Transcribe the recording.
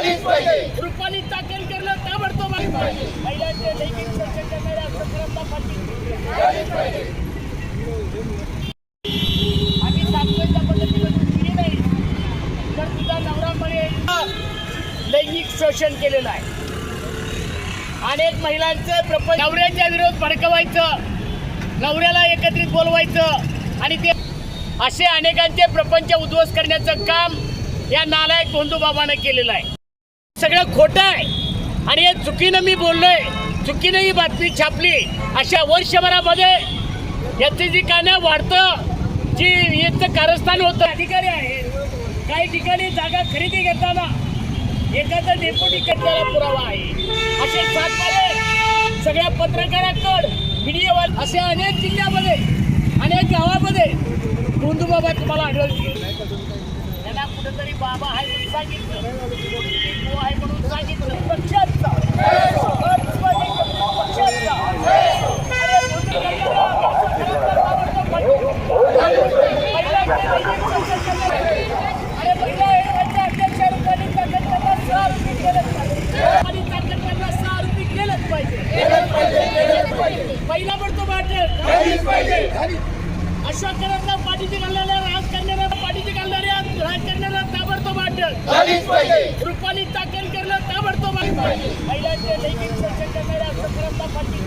रुपाली चाकणकरला ताबडतोब महिलांचे लैंगिक शोषण करणाऱ्या प्रकरणाला फाशी आम्ही सांगतोय त्या पद्धतीने केली नाही तर तुझा नवरा म्हणे लैंगिक शोषण केलेलं आहे। अनेक महिलांचं प्रपंच नवऱ्याच्या विरोध भडकवायचं, नवऱ्याला एकत्रित बोलवायचं आणि ते असे अनेकांचे प्रपंच उद्ध्वस्त करण्याचं काम या नालायक भोंदूबाबानं केलेलं आहे। सगळं खोटं आहे आणि हे चुकीनं मी बोललोय, चुकीनं ही बातमी छापली। अशा वर्षभरामध्ये याचे जी कानं वाढतं, जी याचं कारस्थान होतं, अधिकारी आहे काही ठिकाणी जागा खरेदी करताना एखादा डेप्युटी करणारा पुरावा आहे। असे सातबारे सगळ्या पत्रकारांकडे मीडियावर असे अनेक जिल्ह्यामध्ये अनेक गावामध्ये भोंदूबाबा तुम्हाला आढळतील। त्यांना कुठेतरी बाबा आहे म्हणून सांगितलं, कुठेतरी आहे म्हणून सांगितलं, पक्षाचा पहिला पडतो अशोक कदमला पाठीशी घालणाऱ्या राजकारण्याला पाठीशी घालणाऱ्या राजकारण्याला ताबडतोब अटक, रुपाली चाकणकरला ताबडतोब महिलांचे लैंगिक शोषण करणाऱ्या प्रकरणाला फाशी